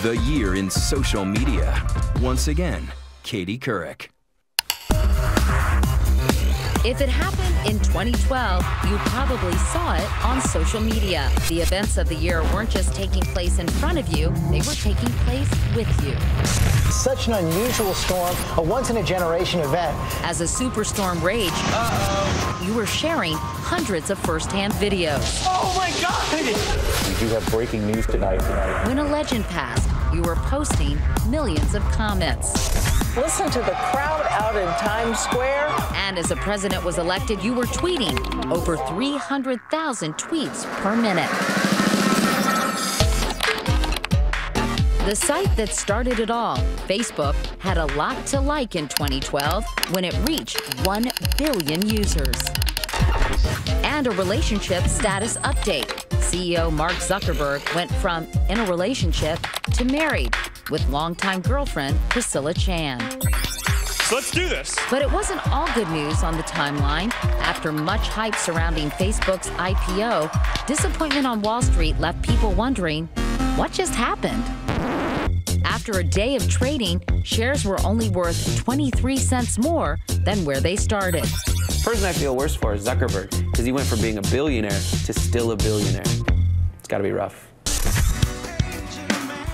The year in social media. Once again, Katie Couric. If it happened in 2012, you probably saw it on social media. The events of the year weren't just taking place in front of you, they were taking place with you. Such an unusual storm, a once-in-a-generation event. As a superstorm raged, you were sharing hundreds of first-hand videos. Oh my God! We do have breaking news tonight. When a legend passed, you were posting millions of comments. Listen to the crowd out in Times Square. And as a president was elected, you were tweeting over 300,000 tweets per minute. The site that started it all, Facebook, had a lot to like in 2012 when it reached 1 billion users. And a relationship status update. CEO Mark Zuckerberg went from in a relationship to married with longtime girlfriend Priscilla Chan. So let's do this. But it wasn't all good news on the timeline. After much hype surrounding Facebook's IPO, disappointment on Wall Street left people wondering, what just happened? After a day of trading, shares were only worth 23 cents more than where they started. The person I feel worse for is Zuckerberg, because he went from being a billionaire to still a billionaire. It's got to be rough.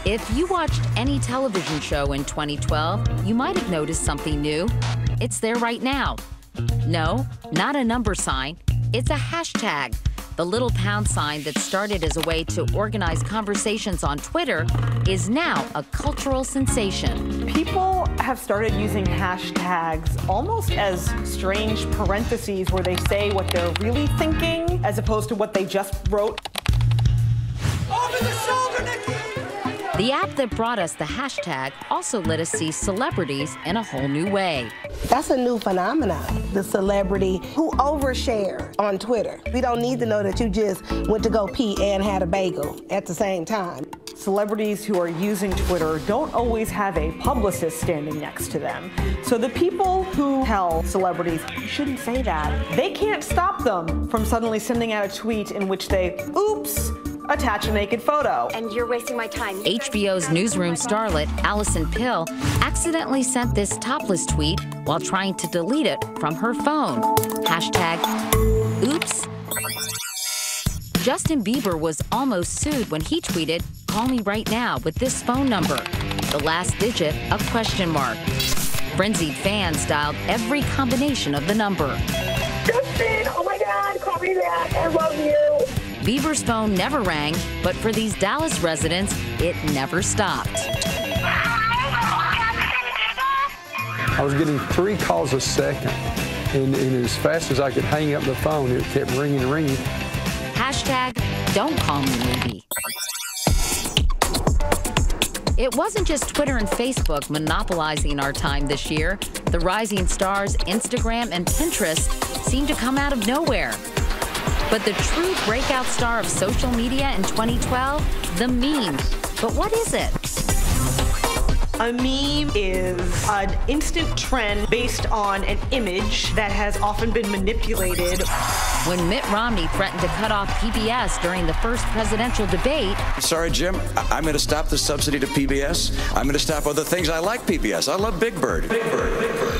If you watched any television show in 2012, you might have noticed something new. It's there right now. No, not a number sign. It's a hashtag. The little pound sign that started as a way to organize conversations on Twitter is now a cultural sensation. People have started using hashtags almost as strange parentheses where they say what they're really thinking as opposed to what they just wrote. Over the shoulder, Nikki! The app that brought us the hashtag also let us see celebrities in a whole new way. That's a new phenomenon, the celebrity who overshare on Twitter. We don't need to know that you just went to go pee and had a bagel at the same time. Celebrities who are using Twitter don't always have a publicist standing next to them. So the people who tell celebrities, you shouldn't say that, they can't stop them from suddenly sending out a tweet in which they, oops, attach a naked photo. And you're wasting my time. HBO's newsroom starlet, Allison Pill, accidentally sent this topless tweet while trying to delete it from her phone. Hashtag, oops. Justin Bieber was almost sued when he tweeted, call me right now with this phone number. The last digit, a question mark. Frenzied fans dialed every combination of the number. Justin, oh my God, call me back, I love you. Bieber's phone never rang, but for these Dallas residents, it never stopped. I was getting 3 calls a second, and as fast as I could hang up the phone, it kept ringing and ringing. Hashtag, don't call me maybe. It wasn't just Twitter and Facebook monopolizing our time this year. The rising stars, Instagram and Pinterest, seemed to come out of nowhere. But the true breakout star of social media in 2012, the meme. But what is it? A meme is an instant trend based on an image that has often been manipulated. When Mitt Romney threatened to cut off PBS during the first presidential debate. Sorry, Jim, I'm going to stop the subsidy to PBS. I'm going to stop other things. I like PBS. I love Big Bird. Big Bird, Big Bird.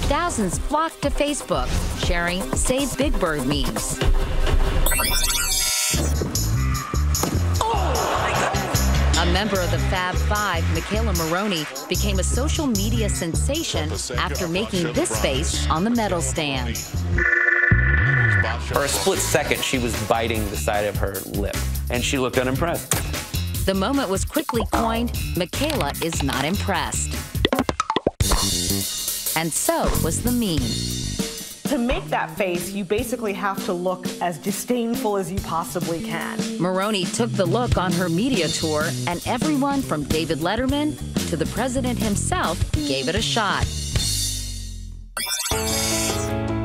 Thousands flocked to Facebook, sharing Save Big Bird memes. A member of the Fab Five, Michaela Maroney, became a social media sensation after making this face on the medal stand. For a split second, she was biting the side of her lip, and she looked unimpressed. The moment was quickly coined, Michaela is not impressed. And so was the meme. To make that face, you basically have to look as disdainful as you possibly can. Maroney took the look on her media tour, and everyone from David Letterman to the president himself gave it a shot.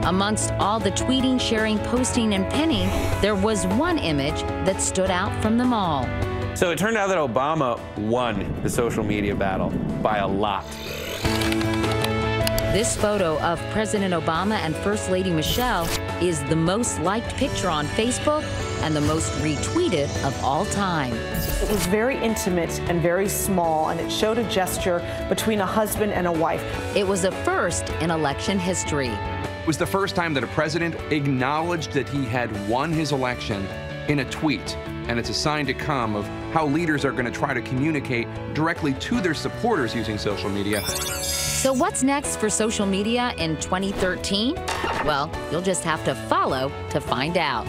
Amongst all the tweeting, sharing, posting, and pinning, there was one image that stood out from them all. So it turned out that Obama won the social media battle by a lot. This photo of President Obama and First Lady Michelle is the most liked picture on Facebook and the most retweeted of all time. It was very intimate and very small, and it showed a gesture between a husband and a wife. It was a first in election history. It was the first time that a president acknowledged that he had won his election in a tweet. And it's a sign to come of how leaders are going to try to communicate directly to their supporters using social media. So what's next for social media in 2013? Well, you'll just have to follow to find out.